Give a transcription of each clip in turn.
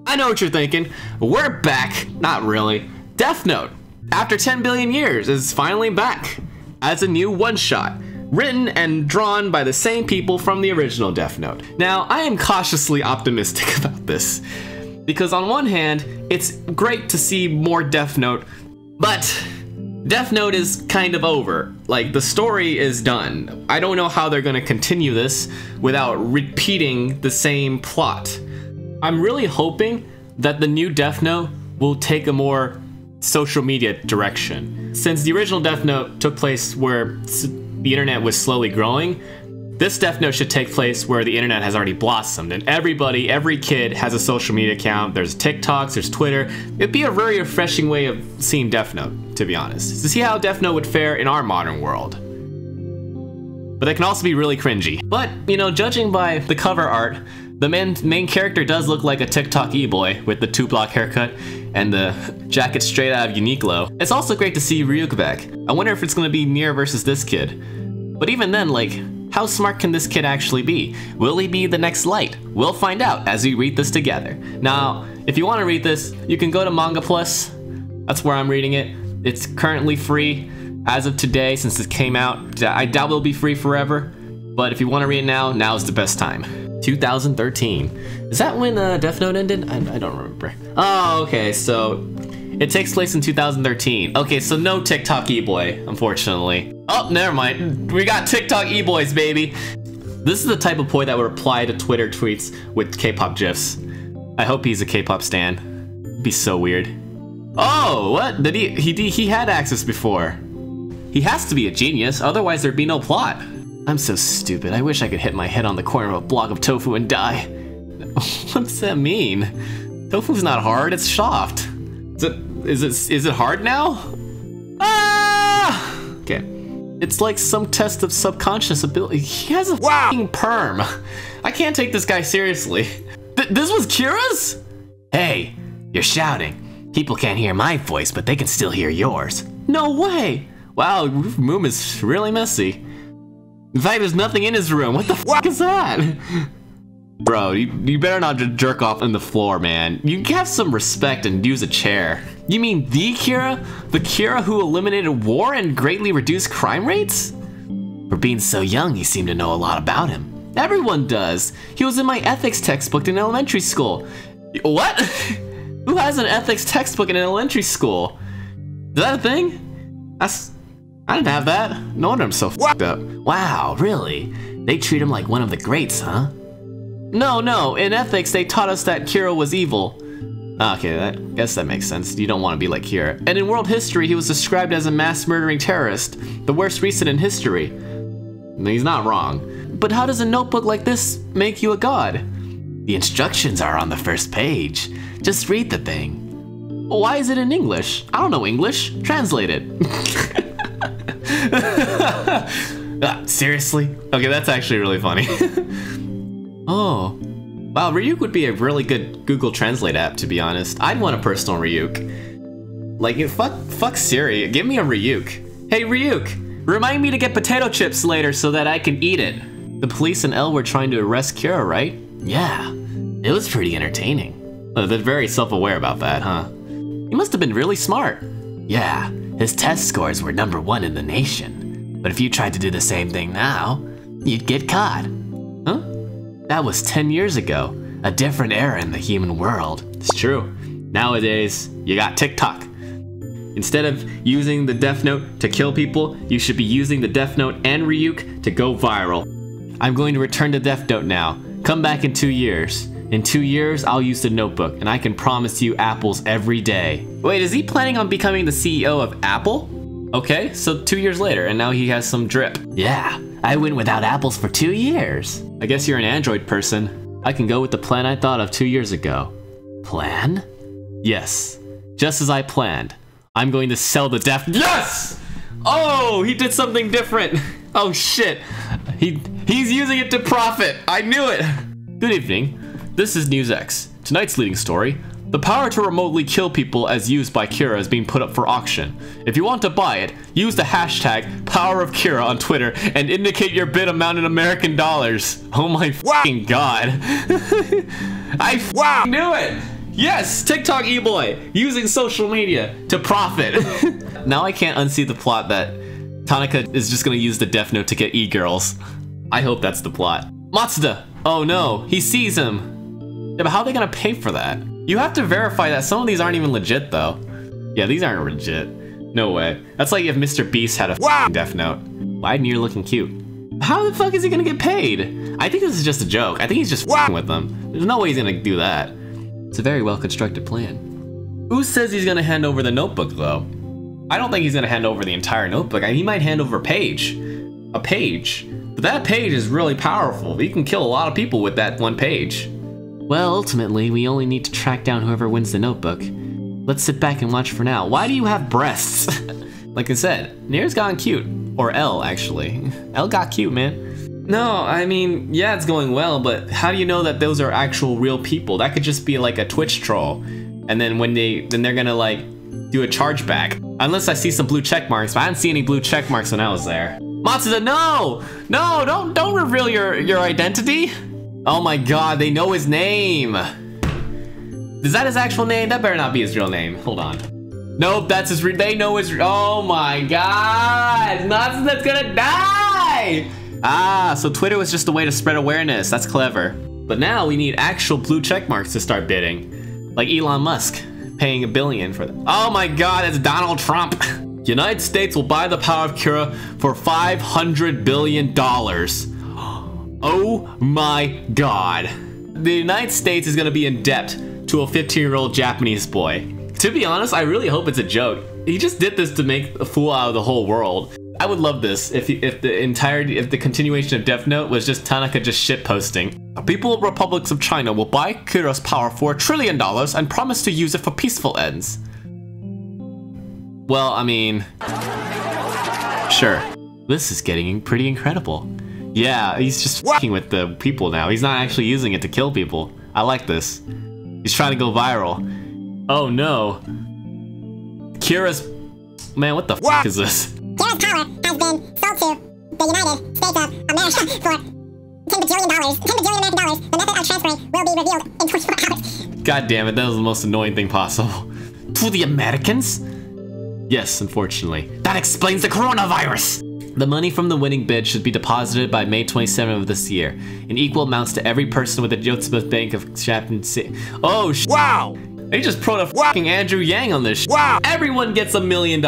I know what you're thinking. We're back. Not really. Death Note, after 10 billion years, is finally back as a new one-shot, written and drawn by the same people from the original Death Note. Now, I am cautiously optimistic about this, because on one hand, it's great to see more Death Note, but Death Note is kind of over. Like, the story is done. I don't know how they're gonna continue this without repeating the same plot. I'm really hoping that the new Death Note will take a more social media direction. Since the original Death Note took place where the internet was slowly growing, this Death Note should take place where the internet has already blossomed and everybody, every kid has a social media account. There's TikToks, there's Twitter. It'd be a very refreshing way of seeing Death Note, to be honest, to see how Death Note would fare in our modern world. But they can also be really cringy. But, you know, judging by the cover art, the main character does look like a TikTok e-boy with the 2-block haircut and the jacket straight out of Uniqlo. It's also great to see Ryuk back. I wonder if it's gonna be Nier versus this kid. But even then, like, how smart can this kid actually be? Will he be the next Light? We'll find out as we read this together. Now, if you want to read this, you can go to Manga Plus. That's where I'm reading it. It's currently free as of today since it came out. I doubt it'll be free forever, but if you want to read it now, now's the best time. 2013. Is that when Death Note ended? I don't remember. Oh, okay, so it takes place in 2013. Okay, so no TikTok e-boy, unfortunately. Oh, never mind. We got TikTok e-boys, baby. This is the type of boy that would reply to Twitter tweets with K-pop gifs. I hope he's a K-pop stan. It'd be so weird. Oh, what? Did he had access before. He has to be a genius, otherwise there'd be no plot. I'm so stupid. I wish I could hit my head on the corner of a block of tofu and die. What does that mean? Tofu's not hard, it's soft. Is it hard now? Ah! Okay. It's like some test of subconscious ability. He has a f***ing perm. I can't take this guy seriously. This was Kira's? Hey, you're shouting. People can't hear my voice, but they can still hear yours. No way! Wow, your room is really messy. In fact, there's nothing in his room. What the f is that? Bro, you better not just jerk off on the floor, man. You have some respect and use a chair. You mean the Kira? The Kira who eliminated war and greatly reduced crime rates? For being so young, you seem to know a lot about him. Everyone does. He was in my ethics textbook in elementary school. What? Who has an ethics textbook in elementary school? Is that a thing? I didn't have that. No wonder I'm so f***ed up. Wow, really? They treat him like one of the greats, huh? No. In ethics, they taught us that Kira was evil. Okay, I guess that makes sense. You don't want to be like Kira. And in world history, he was described as a mass-murdering terrorist, the worst recent in history. He's not wrong. But how does a notebook like this make you a god? The instructions are on the first page. Just read the thing. Why is it in English? I don't know English. Translate it. Seriously? Okay, that's actually really funny. Oh. Wow, Ryuk would be a really good Google Translate app, to be honest. I'd want a personal Ryuk. Like, fuck Siri, give me a Ryuk. Hey Ryuk, remind me to get potato chips later so that I can eat it. The police and L were trying to arrest Kira, right? Yeah, it was pretty entertaining. They're very self-aware about that, huh? He must have been really smart. Yeah, his test scores were #1 in the nation. But if you tried to do the same thing now, you'd get caught. Huh? That was 10 years ago. A different era in the human world. It's true. Nowadays, you got TikTok. Instead of using the Death Note to kill people, you should be using the Death Note and Ryuk to go viral. I'm going to return to Death Note now. Come back in 2 years. In 2 years, I'll use the notebook, and I can promise you apples every day. Wait, is he planning on becoming the CEO of Apple? Okay, so 2 years later, and now he has some drip. Yeah, I went without apples for 2 years. I guess you're an Android person. I can go with the plan I thought of 2 years ago. Plan? Yes, just as I planned. I'm going to sell the Death. Yes! Oh, he did something different. Oh shit, he's using it to profit. I knew it. Good evening. This is News X. Tonight's leading story: the power to remotely kill people as used by Kira is being put up for auction. If you want to buy it, use the hashtag #PowerOfKira on Twitter and indicate your bid amount in American dollars. Oh my fucking god. I knew it! Yes, TikTok e-boy using social media to profit. Now I can't unsee the plot that Tanaka is just gonna use the Death Note to get e-girls. I hope that's the plot. Matsuda! Oh no, he sees him. Yeah, but how are they gonna pay for that? You have to verify that some of these aren't even legit though. Yeah, these aren't legit. No way. That's like if Mr. Beast had a Death Note. Wide and you're looking cute. How the fuck is he gonna get paid? I think this is just a joke. I think he's just with them. There's no way he's gonna do that. It's a very well constructed plan. Who says he's gonna hand over the notebook though? I don't think he's gonna hand over the entire notebook. He might hand over a page. A page. But that page is really powerful. He can kill a lot of people with that one page. Well, ultimately, we only need to track down whoever wins the notebook. Let's sit back and watch for now. Why do you have breasts? Like I said, Nier's gotten cute. Or L, actually. L got cute, man. No, I mean, yeah, it's going well, but how do you know that those are actual real people? That could just be like a Twitch troll. And then when they're gonna like do a chargeback. Unless I see some blue check marks, but I didn't see any blue check marks when I was there. Matsuda, no! No, don't reveal your identity. Oh my god, they know his name. Is that his actual name? That better not be his real name. Hold on. Nope, that's his they know his oh my god! Matsuda's gonna die! Ah, so Twitter was just a way to spread awareness. That's clever. But now we need actual blue check marks to start bidding. Like Elon Musk, paying $1 billion for them. Oh my god, it's Donald Trump! United States will buy the power of Kira for $500 billion. Oh my god. The United States is gonna be in debt to a 15-year-old Japanese boy. To be honest, I really hope it's a joke. He just did this to make a fool out of the whole world. I would love this if the continuation of Death Note was just Tanaka just shitposting. The People Republics of China will buy Kira's power for $1 trillion and promise to use it for peaceful ends. Well, I mean, sure. This is getting pretty incredible. Yeah, he's just f***ing with the people now. He's not actually using it to kill people. I like this. He's trying to go viral. Oh no. Kira's... Man, what the f*** is this? Kira's power has been sold to the United States of America for $10 bajillion. $10 bajillion American dollars. The method of transferring will be revealed in 24 hours. God damn it, that was the most annoying thing possible. To the Americans? Yes, unfortunately. That explains the coronavirus! The money from the winning bid should be deposited by May 27th of this year, in equal amounts to every person with a Yotsuba Bank of Japan. Oh, wow! They just put a fucking Andrew Yang on this. Wow! Everyone gets $1 million.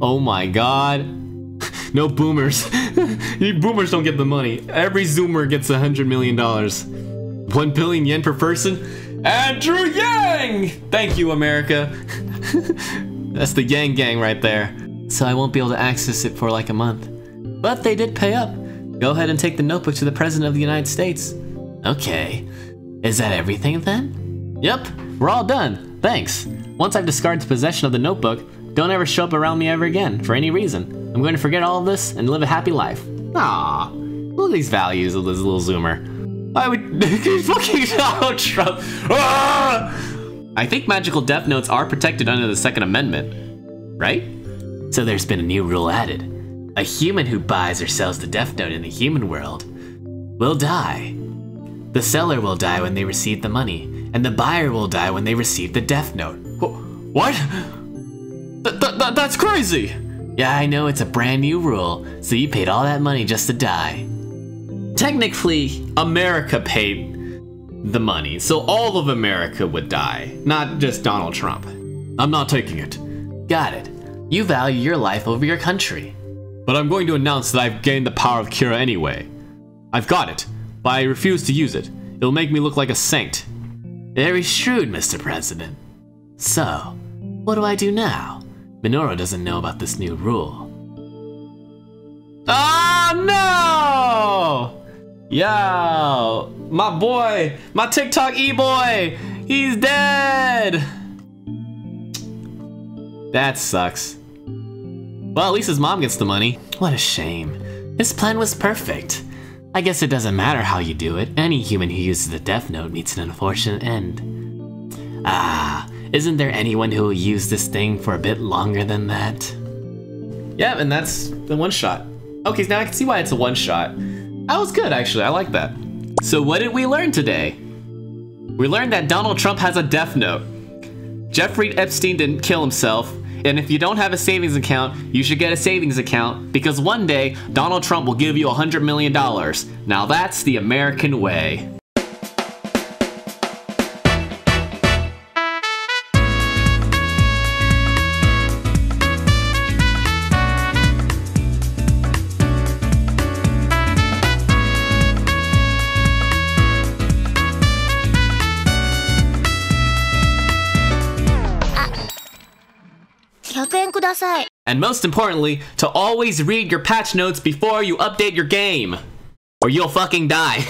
Oh my god. No boomers. Boomers don't get the money. Every Zoomer gets $100 million. 1 billion yen per person. Andrew Yang! Thank you, America. That's the Yang Gang right there. So I won't be able to access it for like a month. But they did pay up. Go ahead and take the notebook to the President of the United States. Okay. Is that everything then? Yep, we're all done. Thanks. Once I've discarded possession of the notebook, don't ever show up around me ever again, for any reason. I'm going to forget all of this and live a happy life. Aww. Look at these values of this little Zoomer. Why would fucking Donald Trump? Ah! I think magical death notes are protected under the Second Amendment, right? So there's been a new rule added. A human who buys or sells the death note in the human world will die. The seller will die when they receive the money, and the buyer will die when they receive the death note. What? That's crazy! Yeah, I know, it's a brand new rule, so you paid all that money just to die. Technically, America paid the money, so all of America would die, not just Donald Trump. I'm not taking it. Got it. You value your life over your country. But I'm going to announce that I've gained the power of Kira anyway. I've got it, but I refuse to use it. It'll make me look like a saint. Very shrewd, Mr. President. So, what do I do now? Minoru doesn't know about this new rule. Oh no! Yo, my boy, my TikTok e-boy, he's dead! That sucks. Well, at least his mom gets the money. What a shame. His plan was perfect. I guess it doesn't matter how you do it. Any human who uses the death note meets an unfortunate end. Ah, isn't there anyone who will use this thing for a bit longer than that? Yeah, and that's the one shot. Okay, now I can see why it's a one shot. That was good, actually. I like that. So what did we learn today? We learned that Donald Trump has a death note. Jeffrey Epstein didn't kill himself, and if you don't have a savings account, you should get a savings account, because one day, Donald Trump will give you $100 million. Now that's the American way. And most importantly, to always read your patch notes before you update your game, or you'll fucking die.